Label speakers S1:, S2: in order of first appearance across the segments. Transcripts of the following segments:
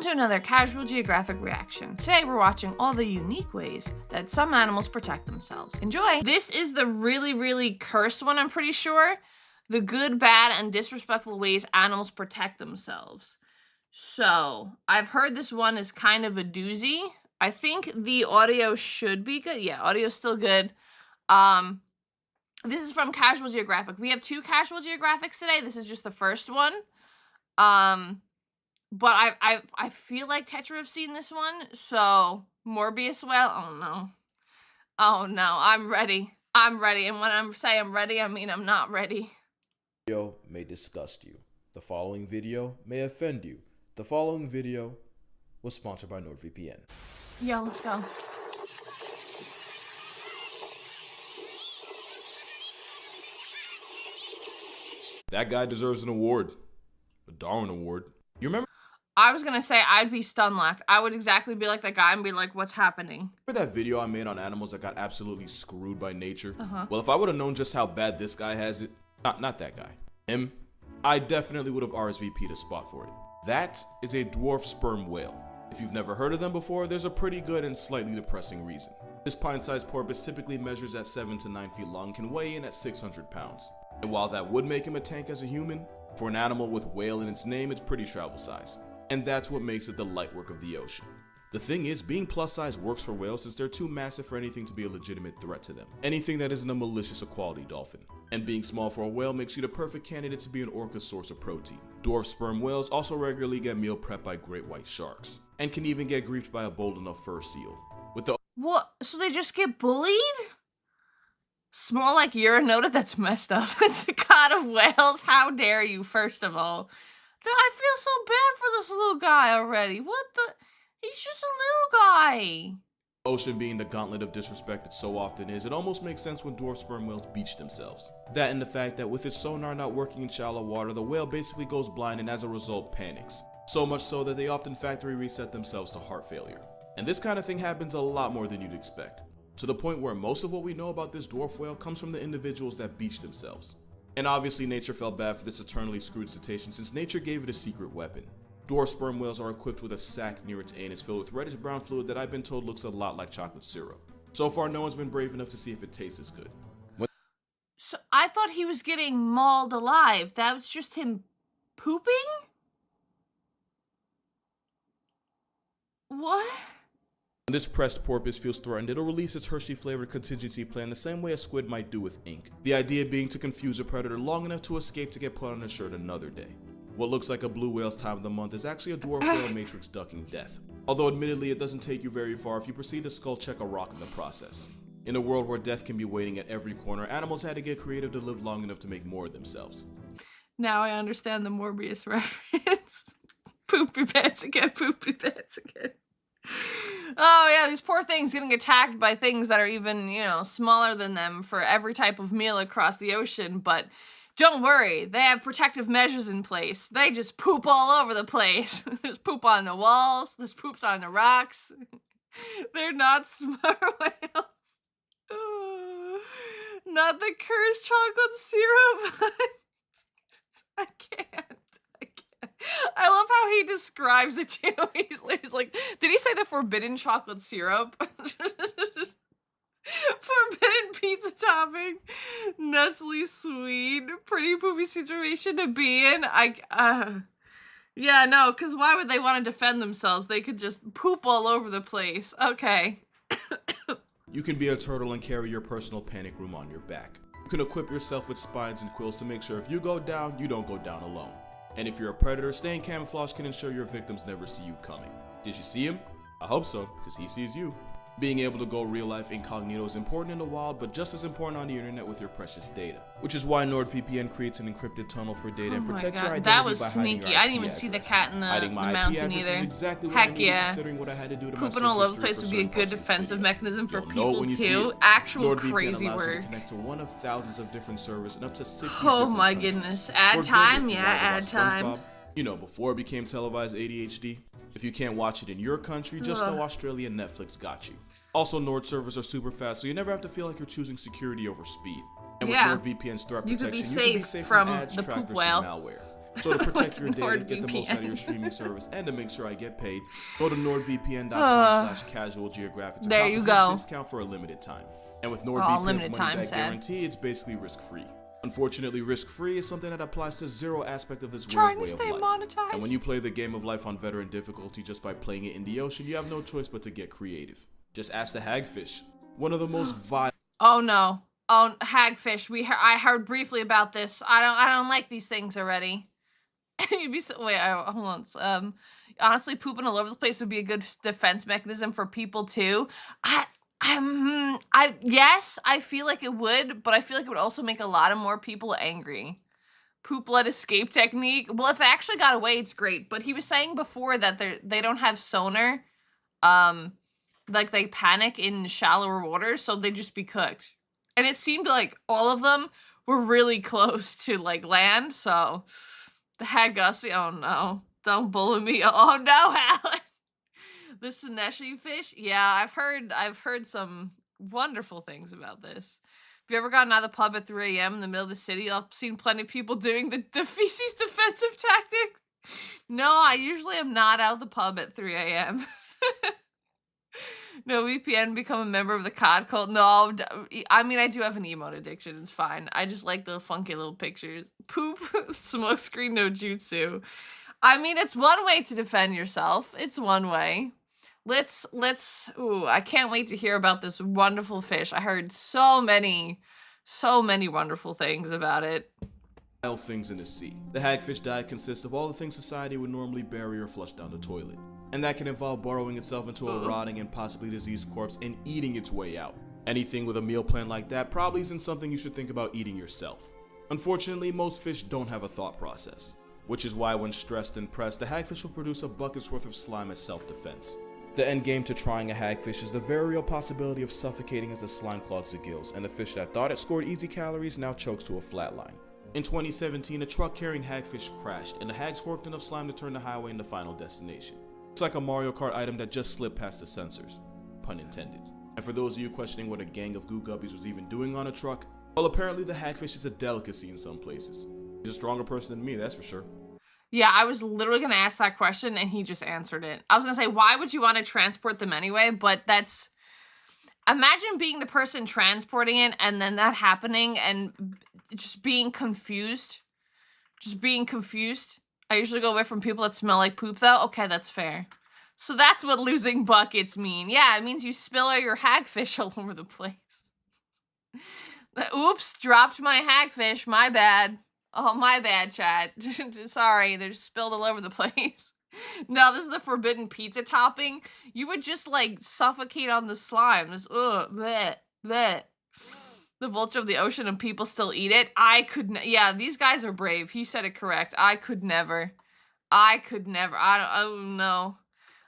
S1: to another Casual Geographic reaction. Today we're watching all the unique ways that some animals protect themselves. Enjoy! This is the really cursed one, I'm pretty sure. The good, bad, and disrespectful ways animals protect themselves. So, I've heard this one is kind of a doozy. I think the audio should be good. Yeah, audio's still good. This is from Casual Geographic. We have two Casual Geographics today. This is just the first one. But I feel like Tetra have seen this one, so Morbius whale. Oh no, I'm ready. I'm ready, and when I say I'm ready, I mean I'm not ready.
S2: Video may disgust you. The following video may offend you. The following video was sponsored by NordVPN.
S1: Yo, let's go.
S2: That guy deserves an award. A Darwin Award. You remember
S1: I was gonna say I'd be stun-locked. I would exactly be like that guy and be like, what's happening?
S2: that video I made on animals that got absolutely screwed by nature? Well, if I would have known just how bad this guy has it, not that guy, him, I definitely would have RSVP'd a spot for it. That is a dwarf sperm whale. If you've never heard of them before, there's a pretty good and slightly depressing reason. This pint-sized porpoise typically measures at 7 to 9 feet long, can weigh in at 600 pounds. And while that would make him a tank as a human, for an animal with whale in its name, it's pretty travel size. And that's what makes it the light work of the ocean. The thing is, being plus size works for whales since they're too massive for anything to be a legitimate threat to them. Anything that isn't a malicious equality dolphin. And being small for a whale makes you the perfect candidate to be an orca's source of protein. Dwarf sperm whales also regularly get meal prepped by great white sharks, and can even get griefed by a bold enough fur seal. With the
S1: What? So they just get bullied? Small like you're noted? That's messed up. It's the god of whales. How dare you, first of all. I feel so bad for this little guy already. What the? He's just a little guy.
S2: ocean being the gauntlet of disrespect it so often is, it almost makes sense when dwarf sperm whales beach themselves. That and the fact that with its sonar not working in shallow water, the whale basically goes blind and as a result panics. So much so that they often factory reset themselves to heart failure. And this kind of thing happens a lot more than you'd expect. To the point where most of what we know about this dwarf whale comes from the individuals that beach themselves. And obviously nature felt bad for this eternally screwed cetacean since nature gave it a secret weapon. Dwarf sperm whales are equipped with a sac near its anus filled with reddish brown fluid that I've been told looks a lot like chocolate syrup. So far no one's been brave enough to see if it tastes as good.
S1: So I thought he was getting mauled alive. That was just him pooping? What?
S2: When this pressed porpoise feels threatened, it'll release its Hershey-flavored contingency plan the same way a squid might do with ink. The idea being to confuse a predator long enough to escape to get put on a shirt another day. What looks like a blue whale's time of the month is actually a dwarf whale matrix ducking death. Although admittedly it doesn't take you very far if you proceed to skull check a rock in the process. In a world where death can be waiting at every corner, animals had to get creative to live long enough to make more of themselves.
S1: Now I understand the Morbius reference. Poopy pants again, poopy pants again. Oh yeah, these poor things getting attacked by things that are even, you know, smaller than them for every type of meal across the ocean, but don't worry, they have protective measures in place. They just poop all over the place. There's poop on the walls, there's poops on the rocks. They're not smart whales. Not the cursed chocolate syrup. I can't. I love how he describes it too. He's like, did he say the forbidden chocolate syrup? Forbidden pizza topping, Nestle sweet, pretty poopy situation to be in. Yeah, no, because why would they want to defend themselves? They could just poop all over the place. Okay.
S2: You can be a turtle and carry your personal panic room on your back. You can equip yourself with spines and quills to make sure if you go down, you don't go down alone. And if you're a predator, staying camouflage can ensure your victims never see you coming. Did you see him? I hope so, because he sees you. Being able to go real life incognito is important in the wild, but just as important on the internet with your precious data. Which is why NordVPN creates an encrypted tunnel for data and protects your identity
S1: that was
S2: by hiding
S1: sneaky.
S2: your
S1: I
S2: IP
S1: didn't even see the
S2: address.
S1: cat in the mountain either.
S2: Is exactly what
S1: Heck
S2: I needed,
S1: yeah.
S2: Considering what I had to do to
S1: Pooping all over the place would be a good defensive mechanism for people too. Actual crazy word.
S2: Connect to one of thousands of different servers and up to 60
S1: Oh my goodness. Ad time? Yeah, ad time.
S2: You know, before it became televised ADHD. If you can't watch it in your country, just know Australia and Netflix got you. Also, Nord servers are super fast, so you never have to feel like you're choosing security over speed. And with NordVPN's threat protection,
S1: you can be safe from
S2: ads,
S1: the poop whale.
S2: Malware. So to protect your
S1: With
S2: data, get the most out of your
S1: NordVPN.
S2: streaming service, and to make sure I get paid, go to nordvpn.com/Casual Geographic to
S1: There you
S2: cop a
S1: go.
S2: huge discount for a limited time. And with
S1: Oh,
S2: NordVPN's
S1: limited time,
S2: money-back
S1: sad.
S2: guarantee, it's basically risk-free. Unfortunately, risk-free is something that applies to zero aspect of this
S1: Trying
S2: world's
S1: to
S2: way
S1: stay
S2: of life.
S1: monetized.
S2: And when you play the game of life on veteran difficulty just by playing it in the ocean, you have no choice but to get creative. Just ask the hagfish, one of the most vile.
S1: Oh no. Oh, hagfish. I heard briefly about this. I don't like these things already. You'd be so wait. Hold on. Honestly, pooping all over the place would be a good defense mechanism for people too. Yes, I feel like it would, but I feel like it would also make a lot of more people angry. Poop let escape technique. Well, if they actually got away, it's great. But he was saying before that they don't have sonar. Like they panic in shallower waters, so they'd just be cooked. And it seemed like all of them were really close to like land, so the Hagussi, oh no, don't bully me. Oh no, Alan. The Sineshi fish? Yeah, I've heard some wonderful things about this. Have you ever gotten out of the pub at 3 a.m. in the middle of the city? I've seen plenty of people doing the feces defensive tactic. No, I usually am not out of the pub at 3 a.m. No, VPN, become a member of the COD cult. No, I mean, I do have an emote addiction. It's fine. I just like the funky little pictures. Poop, smokescreen, no jutsu. I mean, it's one way to defend yourself. It's one way. Ooh, I can't wait to hear about this wonderful fish. I heard so many wonderful things about it.
S2: Things in the sea. The hagfish diet consists of all the things society would normally bury or flush down the toilet. And that can involve burrowing itself into a rotting and possibly diseased corpse and eating its way out. Anything with a meal plan like that probably isn't something you should think about eating yourself. Unfortunately, most fish don't have a thought process, which is why when stressed and pressed, the hagfish will produce a bucket's worth of slime as self-defense. The end game to trying a hagfish is the very real possibility of suffocating as the slime clogs the gills, and the fish that thought it scored easy calories now chokes to a flatline. In 2017, a truck carrying hagfish crashed, and the hags squirted enough slime to turn the highway into final destination. It's like a Mario Kart item that just slipped past the sensors. Pun intended. And for those of you questioning what a gang of goo guppies was even doing on a truck, well, apparently the hagfish is a delicacy in some places. He's a stronger person than me, that's for sure.
S1: Yeah, I was literally going to ask that question, and he just answered it. I was going to say, why would you want to transport them anyway? But that's... Imagine being the person transporting it, and then that happening, and just being confused. Just being confused. I usually go away from people that smell like poop, though. Okay, that's fair. So that's what losing buckets mean. Yeah, it means you spill all your hagfish all over the place. Oops, dropped my hagfish. My bad. Oh, my bad, chat. Sorry, they're just spilled all over the place. No, this is the forbidden pizza topping. You would just, like, suffocate on the slime. This, bleh, bleh. The vulture of the ocean and people still eat it. I could yeah, these guys are brave. He said it correct. I could never. I don't know.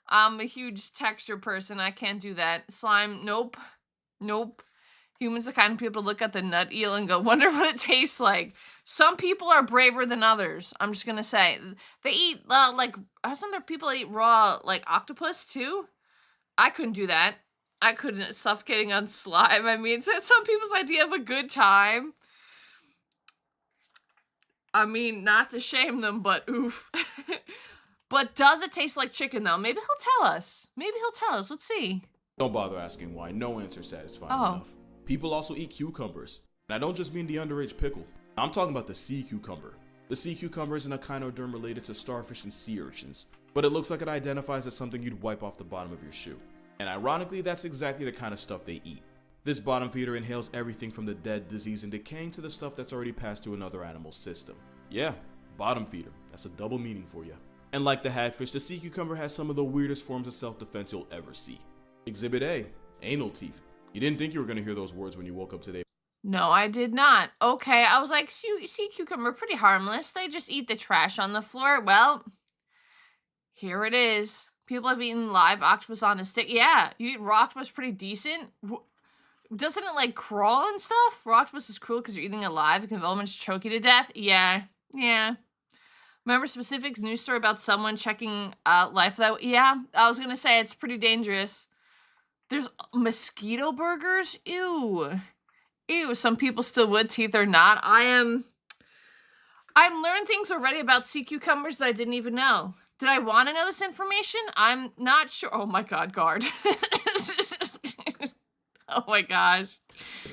S1: I'm a huge texture person. I can't do that. Slime, nope. Nope. Humans are the kind of people to look at the nut eel and go, wonder what it tastes like. Some people are braver than others. I'm just gonna say. They eat, like, some other people eat raw, like, octopus, too? I couldn't do that. I couldn't, suffocating on slime. I mean, it's some people's idea of a good time. I mean, not to shame them, but oof. But does it taste like chicken, though? Maybe he'll tell us. Let's see.
S2: Don't bother asking why. No answer satisfying enough. People also eat cucumbers. And I don't just mean the underage pickle. I'm talking about the sea cucumber. The sea cucumber is an echinoderm related to starfish and sea urchins, but it looks like it identifies as something you'd wipe off the bottom of your shoe. And ironically, that's exactly the kind of stuff they eat. This bottom feeder inhales everything from the dead, diseased, and decaying to the stuff that's already passed through another animal's system. Yeah, bottom feeder. That's a double meaning for you. And like the hagfish, the sea cucumber has some of the weirdest forms of self-defense you'll ever see. Exhibit A, anal teeth. You didn't think you were going to hear those words when you woke up today.
S1: No, I did not. Okay, I was like, sea cucumber, pretty harmless. They just eat the trash on the floor. Well, here it is. People have eaten live octopus on a stick. Yeah, you eat raw octopus pretty decent. Doesn't it, like, crawl and stuff? Raw octopus is cruel because you're eating it alive. It can almost choke you to death. Yeah. Remember specific news story about someone checking life that way? Yeah, I was going to say it's pretty dangerous. There's mosquito burgers? Ew. Some people still would, teeth or not. I'm learning things already about sea cucumbers that I didn't even know. Did I want to know this information? I'm not sure. Oh my god, guard. Oh my gosh.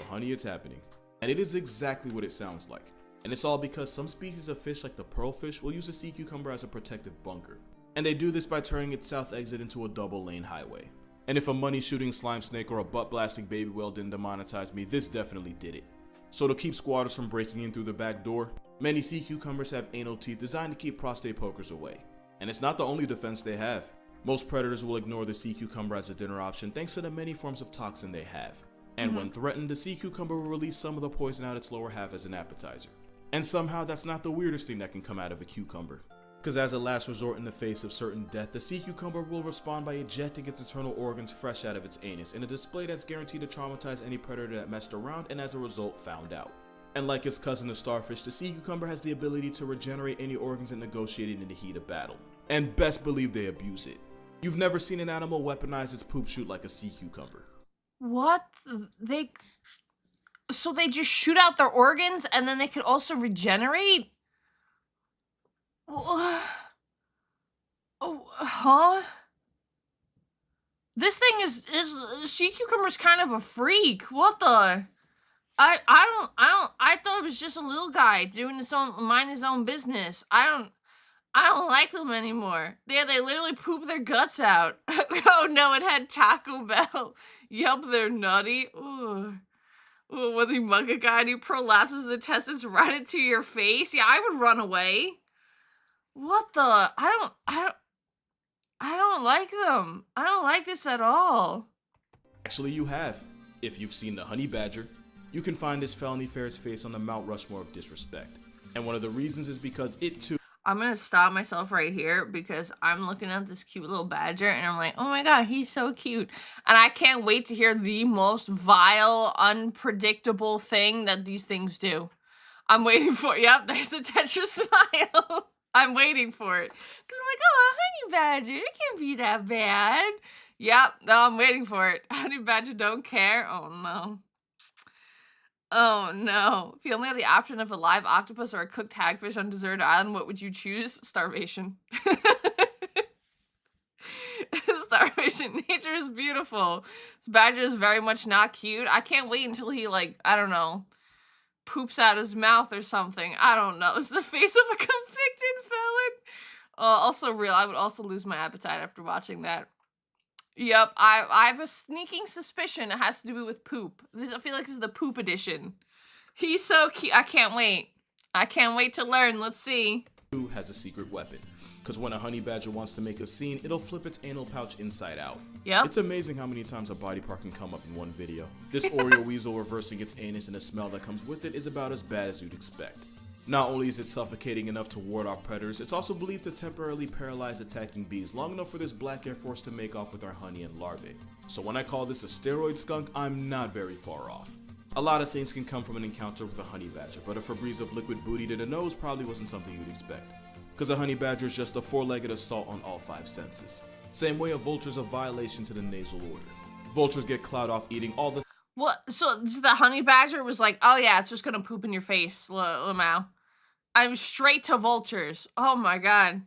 S2: Honey, it's happening. And it is exactly what it sounds like. And it's all because some species of fish like the pearlfish will use a sea cucumber as a protective bunker. And they do this by turning its south exit into a double-lane highway. And if a money-shooting slime snake or a butt-blasting baby whale didn't demonetize me, this definitely did it. So to keep squatters from breaking in through the back door, many sea cucumbers have anal teeth designed to keep prostate pokers away. And it's not the only defense they have. Most predators will ignore the sea cucumber as a dinner option thanks to the many forms of toxin they have. And when threatened, the sea cucumber will release some of the poison out its lower half as an appetizer. And somehow that's not the weirdest thing that can come out of a cucumber. Because as a last resort in the face of certain death, the sea cucumber will respond by ejecting its internal organs fresh out of its anus in a display that's guaranteed to traumatize any predator that messed around and as a result found out. And like its cousin the starfish, the sea cucumber has the ability to regenerate any organs it negotiated in the heat of battle. And best believe they abuse it. You've never seen an animal weaponize its poop chute like a sea cucumber.
S1: What? So they just shoot out their organs and then they could also regenerate? Oh, huh? This thing is sea cucumber's kind of a freak. What the? I thought it was just a little guy doing mind his own business. I don't like them anymore. Yeah, they literally poop their guts out. Oh no, it had Taco Bell. Yup, they're nutty. Ooh. Ooh, when you mug a guy and he prolapses his intestines right into your face. Yeah, I would run away. What the? I don't like them. I don't like this at all.
S2: Actually, you have. If you've seen the honey badger, you can find this felony fair's face on the Mount Rushmore of disrespect. And one of the reasons is because it too...
S1: I'm gonna stop myself right here because I'm looking at this cute little badger and I'm like, oh my god, he's so cute. And I can't wait to hear the most vile, unpredictable thing that these things do. I'm waiting for it. Yep, there's the Tetra smile. I'm waiting for it. Because I'm like, oh, honey badger, it can't be that bad. Yep, no, I'm waiting for it. Honey badger don't care. Oh no. Oh no. If you only had the option of a live octopus or a cooked hagfish on deserted island, what would you choose? Starvation. Starvation. Nature is beautiful. This badger is very much not cute. I can't wait until he, like, I don't know, poops out his mouth or something. I don't know. It's the face of a convicted felon. Also real. I would also lose my appetite after watching that. Yep, I have a sneaking suspicion it has to do with poop. I feel like this is the poop edition. He's so cute. I can't wait. I can't wait to learn. Let's see.
S2: Has a secret weapon. Because when a honey badger wants to make a scene, it'll flip its anal pouch inside out.
S1: Yep.
S2: It's amazing how many times a body part can come up in one video. This Oreo weasel reversing its anus and the smell that comes with it is about as bad as you'd expect. Not only is it suffocating enough to ward off predators, it's also believed to temporarily paralyze attacking bees long enough for this black air force to make off with our honey and larvae. So when I call this a steroid skunk, I'm not very far off. A lot of things can come from an encounter with a honey badger, but a Febreze of liquid booty to the nose probably wasn't something you'd expect. Because a honey badger is just a four-legged assault on all five senses. Same way a vulture's a violation to the nasal order. Vultures get clout off eating all the...
S1: What? So the honey badger was like, oh yeah, it's just gonna poop in your face, Lamau. I'm straight to vultures. Oh my god.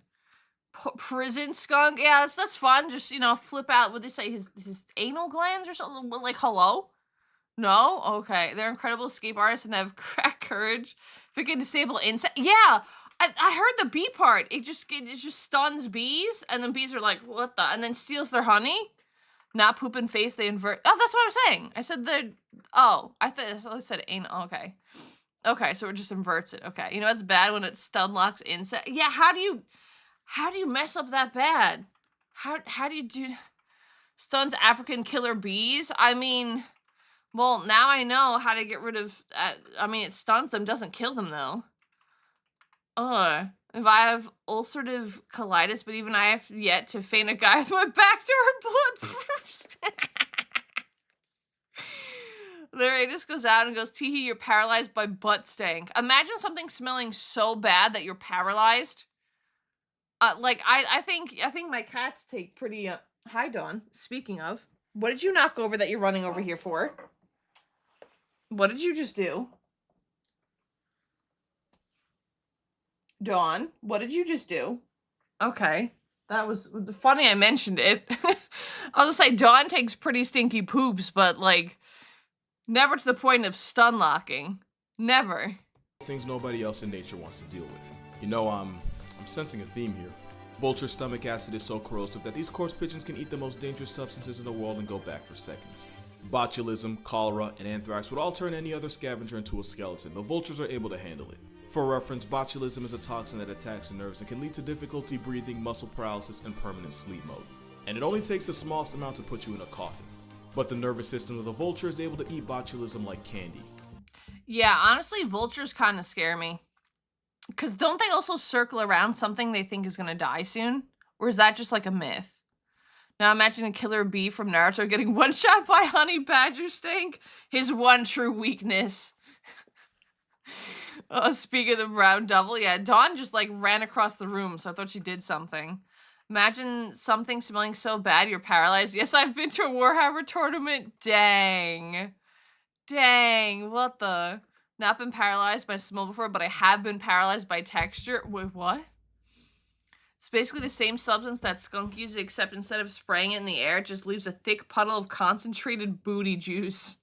S1: Prison skunk? Yeah, that's fun. Just, you know, flip out, what did they say, his anal glands or something? Like, hello? No? Okay. They're incredible escape artists and have crack courage. If it can disable insect. Yeah! I heard the bee part. It just stuns bees, and then bees are like, what the? And then steals their honey? Not poop in face, they invert. Oh, that's what I was saying. I said the... Oh, I said anal. Okay. Okay, so it just inverts it. Okay, you know it's bad when it stun locks insect. Yeah, how do you mess up that bad? How do you do stuns African killer bees? I mean, well, now I know how to get rid of. I mean, it stuns them, doesn't kill them though. If I have ulcerative colitis, but even I have yet to feint a guy with my backdoor blood. There, it just goes out and goes, teehee, you're paralyzed by butt stank. Imagine something smelling so bad that you're paralyzed. Like, I think my cats take pretty, hi, Dawn. Speaking of, what did you knock over that you're running over here for? What did you just do? Dawn, what did you just do? Okay. That was funny I mentioned it. I'll just say Dawn takes pretty stinky poops, but like never to the point of stun locking. Never.
S2: Things nobody else in nature wants to deal with. You know, I'm sensing a theme here. Vulture stomach acid is so corrosive that these corpse pigeons can eat the most dangerous substances in the world and go back for seconds. Botulism, cholera, and anthrax would all turn any other scavenger into a skeleton, but vultures are able to handle it. For reference, botulism is a toxin that attacks the nerves and can lead to difficulty breathing, muscle paralysis, and permanent sleep mode. And it only takes the smallest amount to put you in a coffin. But the nervous system of the vulture is able to eat botulism like candy.
S1: Yeah, honestly, vultures kind of scare me. Because don't they also circle around something they think is going to die soon? Or is that just like a myth? Now imagine a killer bee from Naruto getting one shot by honey badger stink. His one true weakness. Speaking of the brown devil, yeah, Dawn just like ran across the room, so I thought she did something. Imagine something smelling so bad you're paralyzed. Yes, I've been to a Warhammer tournament. Dang. Dang, what the? Not been paralyzed by smell before, but I have been paralyzed by texture. Wait, what? It's basically the same substance that skunk uses, except instead of spraying it in the air, it just leaves a thick puddle of concentrated booty juice.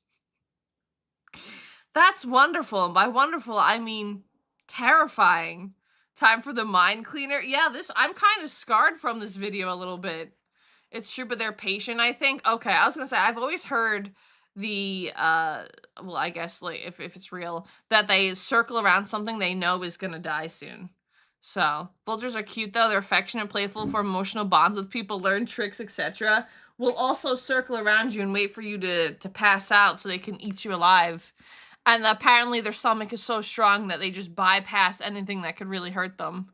S1: That's wonderful. And by wonderful, I mean terrifying. Time for the mind cleaner. Yeah, I'm kind of scarred from this video a little bit. It's true, but they're patient, I think. Okay, I was gonna say, I've always heard the, well, I guess, like, if it's real, that they circle around something they know is gonna die soon. So, vultures are cute though, they're affectionate, playful, form emotional bonds with people, learn tricks, etc. Will also circle around you and wait for you to pass out so they can eat you alive. And apparently their stomach is so strong that they just bypass anything that could really hurt them.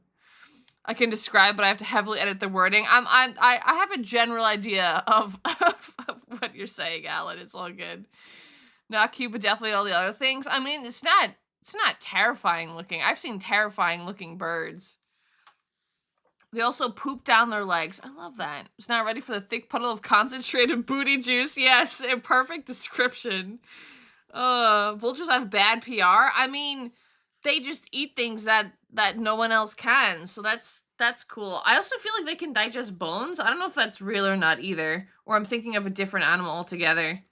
S1: I can describe, but I have to heavily edit the wording. I have a general idea of what you're saying, Alan. It's all good. Not cute, but definitely all the other things. I mean, it's not terrifying looking. I've seen terrifying looking birds. They also poop down their legs. I love that. It's not ready for the thick puddle of concentrated booty juice. Yes, a perfect description. Vultures have bad PR. I mean, they just eat things that no one else can. So that's cool. I also feel like they can digest bones. I don't know if that's real or not either. Or I'm thinking of a different animal altogether.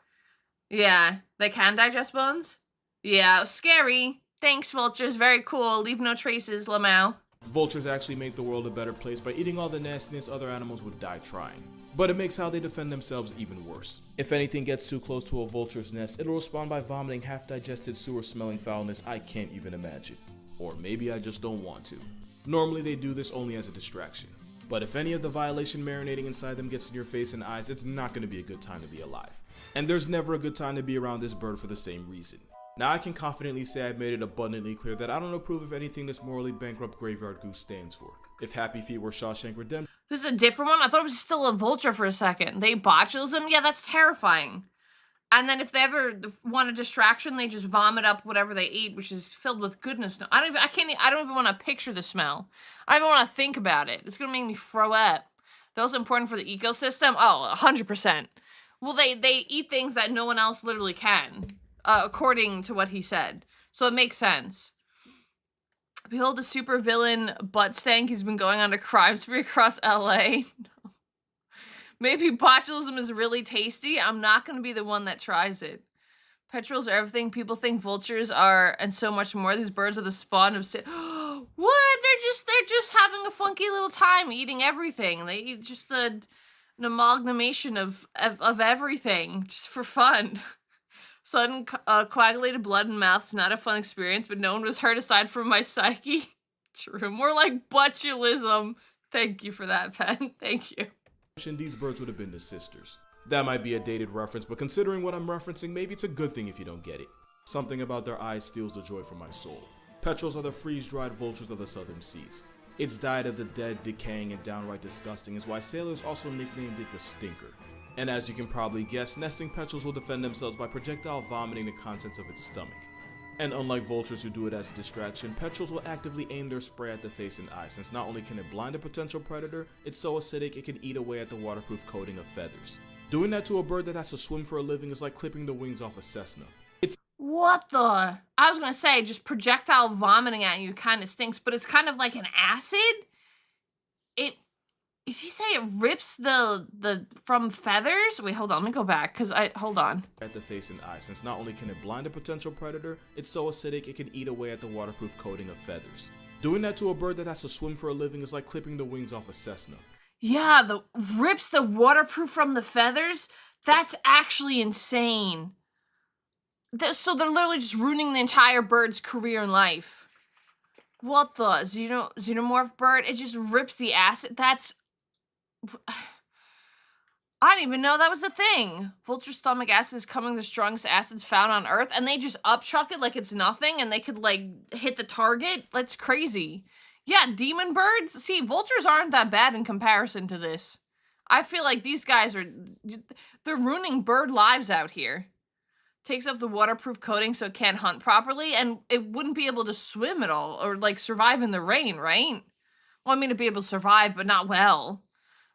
S1: Yeah, they can digest bones? Yeah, scary. Thanks, vultures. Very cool. Leave no traces, Lamau.
S2: Vultures actually make the world a better place by eating all the nastiness other animals would die trying. But it makes how they defend themselves even worse. If anything gets too close to a vulture's nest, it'll respond by vomiting half-digested sewer-smelling foulness I can't even imagine. Or maybe I just don't want to. Normally they do this only as a distraction. But if any of the violation marinating inside them gets in your face and eyes, it's not going to be a good time to be alive. And there's never a good time to be around this bird for the same reason. Now I can confidently say I've made it abundantly clear that I don't approve of anything this morally bankrupt graveyard goose stands for. If Happy Feet were Shawshank Redemption...
S1: This is a different one? I thought it was still a vulture for a second. They botulism? Yeah, that's terrifying. And then if they ever want a distraction, they just vomit up whatever they eat, which is filled with goodness. I don't even want to picture the smell. I don't even want to think about it. It's going to make me throw up. They're also important for the ecosystem? Oh, 100%. Well, they eat things that no one else literally can. According to what he said. So it makes sense. Behold the super villain butt stank. He's been going on a crime spree across LA. No. Maybe botulism is really tasty. I'm not going to be the one that tries it. Petrels are everything people think vultures are, and so much more. These birds are the spawn of what? They're just having a funky little time eating everything. They eat just an amalgamation of everything just for fun. Sudden coagulated blood in mouth is not a fun experience, but no one was hurt aside from my psyche. True. More like botulism. Thank you for that, Pen. Thank you.
S2: These birds would have been the sisters. That might be a dated reference, but considering what I'm referencing, maybe it's a good thing if you don't get it. Something about their eyes steals the joy from my soul. Petrels are the freeze-dried vultures of the southern seas. Its diet of the dead, decaying, and downright disgusting is why sailors also nicknamed it the Stinker. And as you can probably guess, nesting petrels will defend themselves by projectile vomiting the contents of its stomach. And unlike vultures who do it as a distraction, petrels will actively aim their spray at the face and eye, since not only can it blind a potential predator, it's so acidic it can eat away at the waterproof coating of feathers. Doing that to a bird that has to swim for a living is like clipping the wings off a Cessna.
S1: What the? I was gonna say, just projectile vomiting at you kind of stinks, but it's kind of like an acid? Is he saying it rips the from feathers? Wait, hold on, let me go back, hold on.
S2: At the face and eye, since not only can it blind a potential predator, it's so acidic it can eat away at the waterproof coating of feathers. Doing that to a bird that has to swim for a living is like clipping the wings off a Cessna.
S1: Yeah, rips the waterproof from the feathers? That's actually insane. So they're literally just ruining the entire bird's career in life. What the? Xenomorph bird? It just rips the acid? That's... I didn't even know that was a thing. Vulture stomach acid is coming the strongest acids found on Earth, and they just upchuck it like it's nothing, and they could, like, hit the target? That's crazy. Yeah, demon birds? See, vultures aren't that bad in comparison to this. I feel like these guys they're ruining bird lives out here. Takes off the waterproof coating so it can't hunt properly, and it wouldn't be able to swim at all, or, like, survive in the rain, right? Well, I mean, it'd be able to survive, but not well.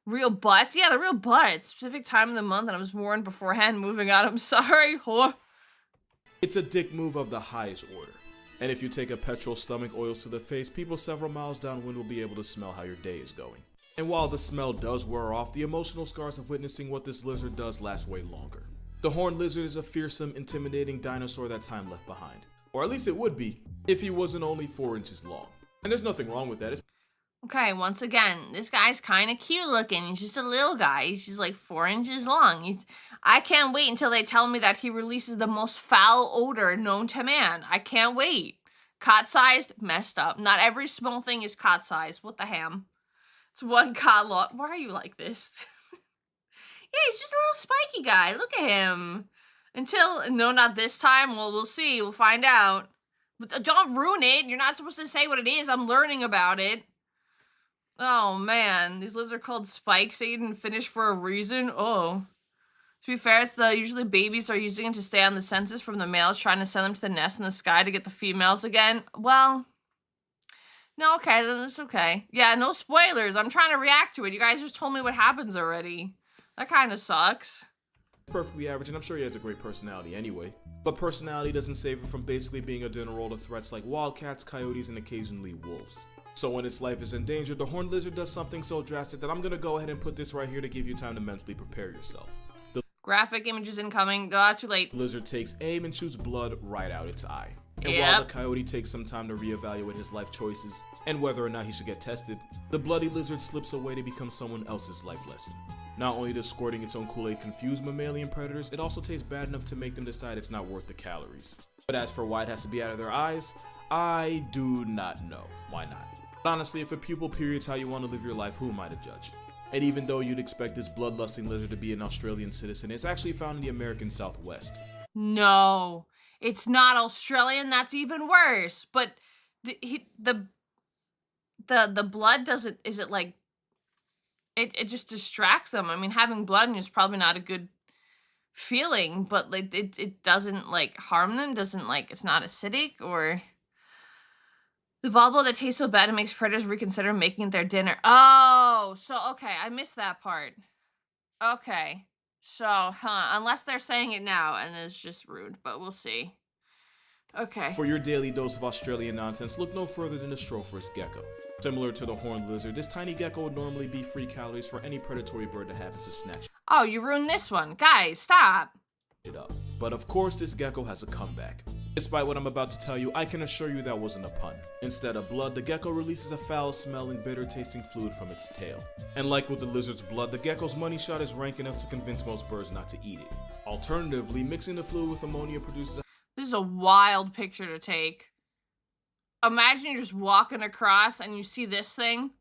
S1: Real butts? Yeah, the real butts. Specific time of the month, and I was warned beforehand. Moving on, I'm sorry.
S2: It's a dick move of the highest order. And if you take a petrol stomach oils to the face, people several miles downwind will be able to smell how your day is going. And while the smell does wear off, the emotional scars of witnessing what this lizard does last way longer. The horned lizard is a fearsome, intimidating dinosaur that time left behind. Or at least it would be, if he wasn't only 4 inches long. And there's nothing wrong with that.
S1: Okay, once again, this guy's kind of cute looking. He's just a little guy. He's just like 4 inches long. I can't wait until they tell me that he releases the most foul odor known to man. I can't wait. Cot-sized? Messed up. Not every small thing is cot-sized. What the ham? It's one cot long. Why are you like this? Yeah, he's just a little spiky guy. Look at him. No, not this time. Well, we'll see. We'll find out. But don't ruin it. You're not supposed to say what it is. I'm learning about it. Oh, man. These lizards are called spikes. They didn't finish for a reason. Oh. To be fair, it's usually babies are using it to stay on the census from the males trying to send them to the nest in the sky to get the females again. Well, no, okay, then it's okay. Yeah, no spoilers. I'm trying to react to it. You guys just told me what happens already. That kind of sucks.
S2: Perfectly average, and I'm sure he has a great personality anyway. But personality doesn't save him from basically being a dinner roll to threats like wildcats, coyotes, and occasionally wolves. So when its life is in danger, the horned lizard does something so drastic that I'm gonna go ahead and put this right here to give you time to mentally prepare yourself. The
S1: graphic images incoming. Too late.
S2: Lizard takes aim and shoots blood right out its eye. And while the coyote takes some time to reevaluate his life choices and whether or not he should get tested, the bloody lizard slips away to become someone else's life lesson. Not only does squirting its own Kool-Aid confuse mammalian predators, it also tastes bad enough to make them decide it's not worth the calories. But as for why it has to be out of their eyes, I do not know. Why not? But honestly, if a pupil period's how you want to live your life, who am I to judge? And even though you'd expect this bloodlusting lizard to be an Australian citizen, it's actually found in the American Southwest.
S1: No, it's not Australian. That's even worse. But the blood doesn't. Is it like? It just distracts them. I mean, having blood in you is probably not a good feeling, but like it doesn't like harm them. Doesn't like it's not acidic or. The volleyball that tastes so bad it makes predators reconsider making it their dinner. Oh, so, okay, I missed that part. Okay, so, unless they're saying it now, and it's just rude, but we'll see. Okay.
S2: For your daily dose of Australian nonsense, look no further than the Stropher's gecko. Similar to the horned lizard, this tiny gecko would normally be free calories for any predatory bird that happens to snatch
S1: Oh, you ruined this one. Guys, stop.
S2: It up. But of course, this gecko has a comeback. Despite what I'm about to tell you, I can assure you that wasn't a pun. Instead of blood, the gecko releases a foul-smelling, bitter-tasting fluid from its tail. And like with the lizard's blood, the gecko's money shot is rank enough to convince most birds not to eat it. Alternatively, mixing the fluid with ammonia produces
S1: This is a wild picture to take. Imagine you're just walking across and you see this thing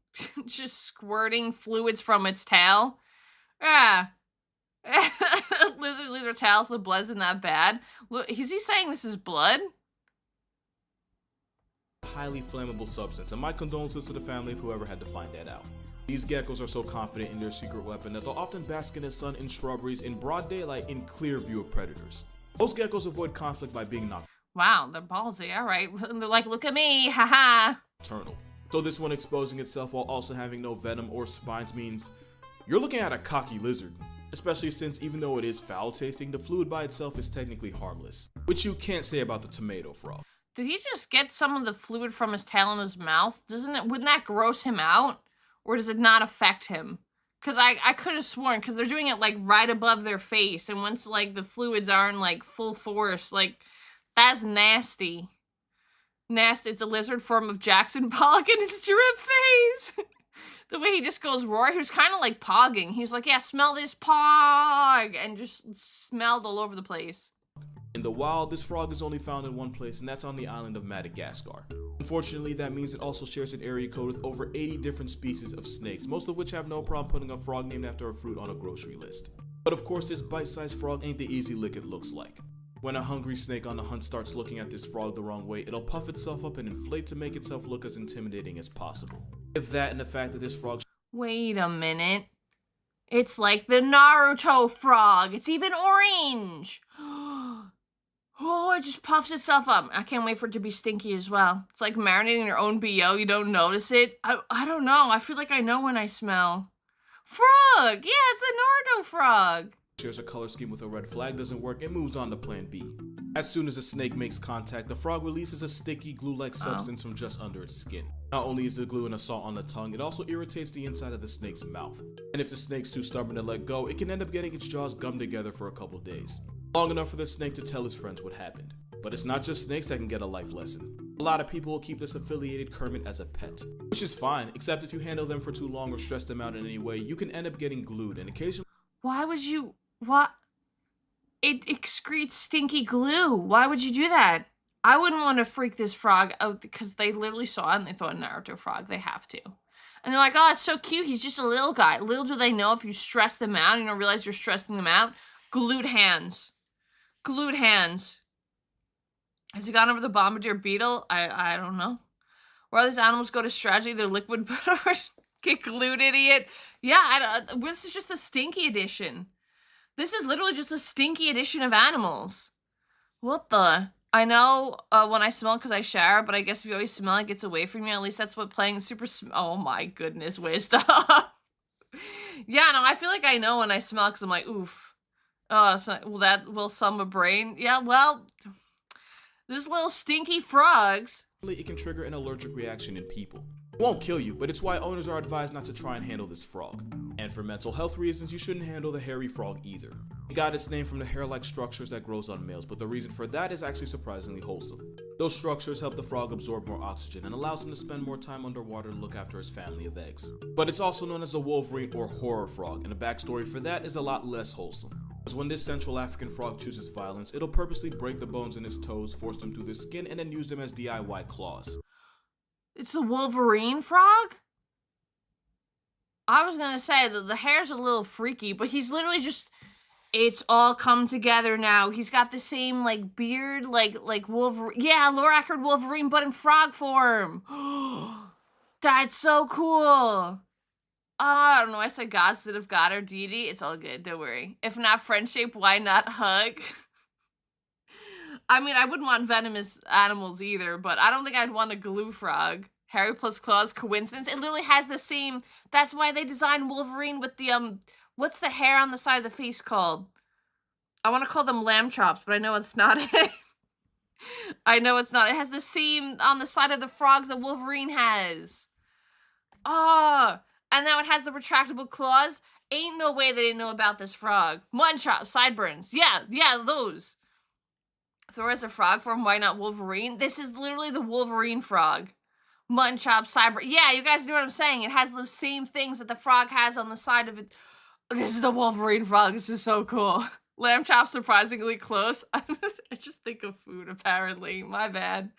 S1: just squirting fluids from its tail. Yeah. Lizards leave their tails, the blood isn't that bad. Look, is he saying this is blood?
S2: highly flammable substance, and my condolences to the family of whoever had to find that out. These geckos are so confident in their secret weapon that they'll often bask in the sun in shrubberies in broad daylight in clear view of predators. Most geckos avoid conflict by being
S1: Wow, they're ballsy, alright. They're like, look at me, haha.
S2: nocturnal. So this one exposing itself while also having no venom or spines means you're looking at a cocky lizard. especially since even though it is foul tasting, the fluid by itself is technically harmless, which you can't say about the tomato frog.
S1: Did he just get some of the fluid from his tail in his mouth? Wouldn't that gross him out? Or does it not affect him? Because I could have sworn, because they're doing it, like, right above their face, and once, like, the fluids are in, like, full force, like, that's nasty. Nasty. It's a lizard form of Jackson Pollock in his drip phase. The way he just goes roar, he was kind of like pogging. He was like, yeah, smell this pog, and just smelled all over the place.
S2: In the wild, this frog is only found in one place, and that's on the island of Madagascar. Unfortunately, that means it also shares an area code with over 80 different species of snakes, most of which have no problem putting a frog named after a fruit on a grocery list. But of course, this bite-sized frog ain't the easy lick it looks like. When a hungry snake on the hunt starts looking at this frog the wrong way, it'll puff itself up and inflate to make itself look as intimidating as possible. If that and the fact that this frog—
S1: Wait a minute. It's like the Naruto frog. It's even orange. Oh, it just puffs itself up. I can't wait for it to be stinky as well. It's like marinating your own BO. You don't notice it. I don't know. I feel like I know when I smell. Frog! Yeah, it's a Naruto frog.
S2: Shares a color scheme with a red flag doesn't work, it moves on to plan B. As soon as a snake makes contact, the frog releases a sticky glue-like substance from just under its skin. Not only is the glue an assault on the tongue, it also irritates the inside of the snake's mouth. And if the snake's too stubborn to let go, it can end up getting its jaws gummed together for a couple days. Long enough for the snake to tell his friends what happened. But it's not just snakes that can get a life lesson. A lot of people will keep this affiliated Kermit as a pet, which is fine, except if you handle them for too long or stress them out in any way, you can end up getting glued and occasionally—
S1: Why would you... What? It excretes stinky glue. Why would you do that? I wouldn't want to freak this frog out because they literally saw it and they thought Naruto frog. They have to. And they're like, oh, it's so cute. He's just a little guy. Little do they know if you stress them out, you don't realize you're stressing them out. Glued hands. Glued hands. Has he gone over the bombardier beetle? I don't know. Where all these animals go to strategy, they're liquid or get glued, idiot. Yeah, this is just the stinky edition. This is literally just a stinky edition of animals. What the? I know when I smell because I shower, but I guess if you always smell, it gets away from you. At least that's what playing super... Oh my goodness, wisdom. Yeah, no, I feel like I know when I smell because I'm like, oof. So, will sum a brain? Yeah, well, this little stinky frogs.
S2: it can trigger an allergic reaction in people. It won't kill you, but it's why owners are advised not to try and handle this frog. And for mental health reasons, you shouldn't handle the hairy frog either. It got its name from the hair-like structures that grows on males, but the reason for that is actually surprisingly wholesome. Those structures help the frog absorb more oxygen and allows him to spend more time underwater to look after his family of eggs. But it's also known as a wolverine or horror frog, and the backstory for that is a lot less wholesome. Because when this Central African frog chooses violence, it'll purposely break the bones in its toes, force them through the skin, and then use them as DIY claws.
S1: It's the wolverine frog? I was gonna say that the hair's a little freaky, but he's literally just... It's all come together now. He's got the same, like, beard, like Wolverine. Yeah, Lorac Wolverine, but in frog form. That's so cool. I don't know. I said God instead of God or deity. It's all good. Don't worry. If not friendship, why not hug? I mean, I wouldn't want venomous animals either, but I don't think I'd want a glue frog. Hairy plus claws, coincidence? It literally has the same... That's why they designed Wolverine with the, what's the hair on the side of the face called? I want to call them lamb chops, but I know it's not it. I know it's not. It has the same on the side of the frogs that Wolverine has. Oh, and now it has the retractable claws. Ain't no way they didn't know about this frog. Mutton chops, sideburns. Yeah, those. Thor is a frog form, why not Wolverine? This is literally the Wolverine frog. Mutton chop, sideburn. Yeah, you guys know what I'm saying. It has those same things that the frog has on the side of it. This is the Wolverine frog. This is so cool. Lamb chop surprisingly close. I just think of food, apparently. My bad.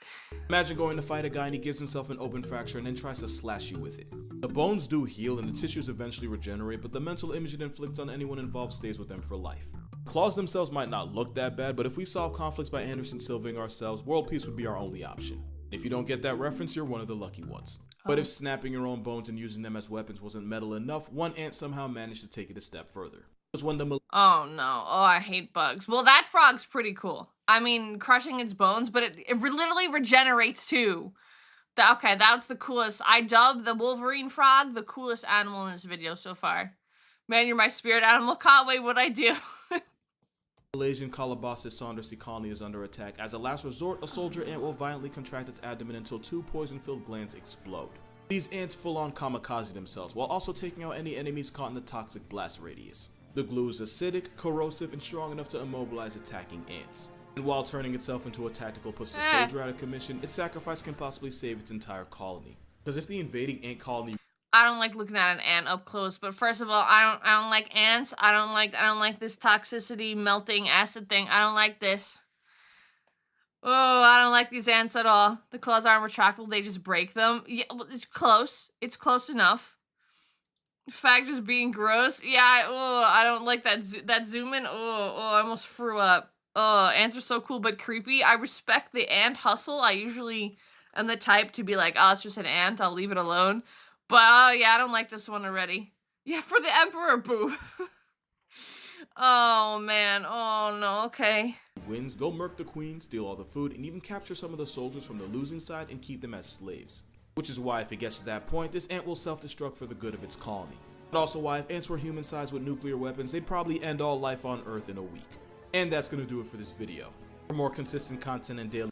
S2: Imagine going to fight a guy and he gives himself an open fracture and then tries to slash you with it. The bones do heal and the tissues eventually regenerate, but the mental image it inflicts on anyone involved stays with them for life. Claws themselves might not look that bad, but if we solve conflicts by Anderson Silvaing ourselves, world peace would be our only option. If you don't get that reference, you're one of the lucky ones. But if snapping your own bones and using them as weapons wasn't metal enough, one ant somehow managed to take it a step further. When the
S1: oh no, oh I hate bugs. Well, that frog's pretty cool. I mean, crushing its bones, but it literally regenerates too. Okay, that's the coolest. I dubbed the Wolverine frog the coolest animal in this video so far. Man, you're my spirit animal. Can't wait what I do.
S2: Malaysian Calabasas saundersy colony is under attack. As a last resort, a soldier ant will violently contract its abdomen until 2 poison-filled glands explode. These ants full-on kamikaze themselves, while also taking out any enemies caught in the toxic blast radius. The glue is acidic, corrosive, and strong enough to immobilize attacking ants. And while turning itself into a tactical puts the soldier out of commission, its sacrifice can possibly save its entire colony. Because if the invading ant colony...
S1: I don't like looking at an ant up close, but first of all, I don't like ants. I don't like this toxicity melting acid thing. I don't like this. Oh, I don't like these ants at all. The claws aren't retractable, they just break them. Yeah, well, it's close. It's close enough. In fact, just being gross. Yeah, I don't like that zoom in. I almost threw up. Ants are so cool but creepy. I respect the ant hustle. I usually am the type to be like, oh, it's just an ant, I'll leave it alone. But, yeah, I don't like this one already. Yeah, for the Emperor, boo. Oh, man. Oh, no, okay.
S2: Wins, go murk the queen, steal all the food, and even capture some of the soldiers from the losing side and keep them as slaves. Which is why, if it gets to that point, this ant will self-destruct for the good of its colony. But also why, if ants were human-sized with nuclear weapons, they'd probably end all life on Earth in a week. And that's gonna do it for this video. For more consistent content and daily...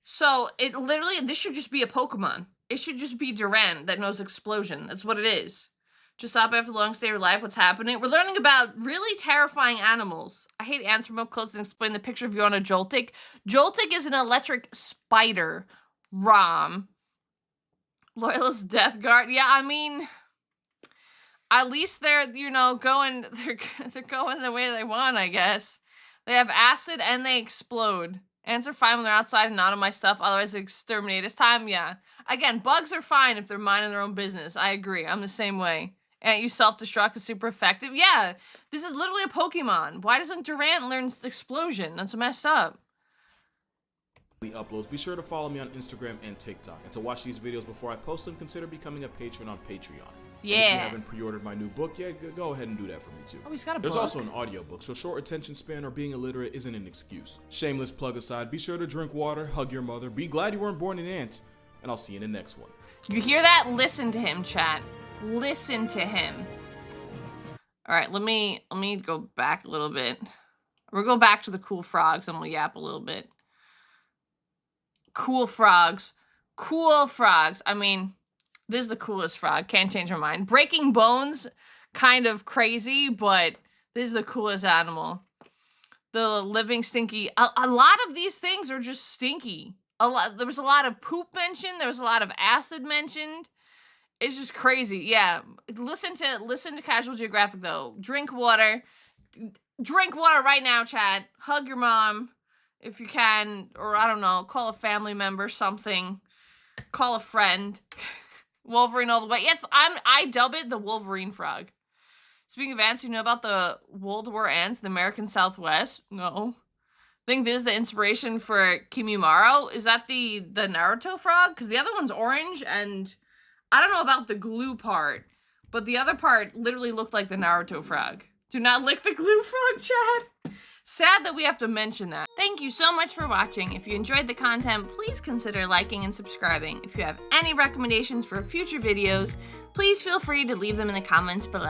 S1: So, this should just be a Pokemon. It should just be Durant that knows explosion. That's what it is. Just stop after the longest day of your life, what's happening? We're learning about really terrifying animals. I hate ants from up close and explain the picture of you on a Joltik. Joltik is an electric spider. Rom. Loyalist Death Guard. Yeah, I mean, at least they're, going, they're going the way they want, I guess. They have acid and they explode. Ants are fine when they're outside and not on my stuff, otherwise exterminate. It's time, yeah. Again, bugs are fine if they're minding their own business. I agree, I'm the same way. Ant use self-destruct is super effective. Yeah, this is literally a Pokemon. Why doesn't Durant learn explosion? That's messed up.
S2: Uploads. Be sure to follow me on Instagram and TikTok. And to watch these videos before I post them, consider becoming a patron on Patreon.
S1: Yeah.
S2: And if you haven't pre-ordered my new book yet, go ahead and do that for me too.
S1: Oh, he's got a book.
S2: There's also an audiobook, so short attention span or being illiterate isn't an excuse. Shameless plug aside, be sure to drink water, hug your mother, be glad you weren't born an ant, and I'll see you in the next one.
S1: You hear that? Listen to him, chat. Listen to him. Alright, let me go back a little bit. We'll go back to the cool frogs and we'll yap a little bit. Cool frogs. Cool frogs. I mean, this is the coolest frog. Can't change my mind. Breaking bones, kind of crazy, but this is the coolest animal. The living stinky. A lot of these things are just stinky. There was a lot of poop mentioned. There was a lot of acid mentioned. It's just crazy. Yeah. Listen to Casual Geographic though. Drink water. Drink water right now, chat. Hug your mom if you can, or I don't know, call a family member, something. Call a friend. Wolverine all the way. Yes, I dub it the Wolverine frog. Speaking of ants, you know about the World War ants, the American Southwest? No. I think this is the inspiration for Kimimaro. Is that the Naruto frog? Because the other one's orange, and I don't know about the glue part, but the other part literally looked like the Naruto frog. Do not lick the glue frog, chat. Sad that we have to mention that. Thank you so much for watching. If you enjoyed the content, please consider liking and subscribing. If you have any recommendations for future videos, please feel free to leave them in the comments below.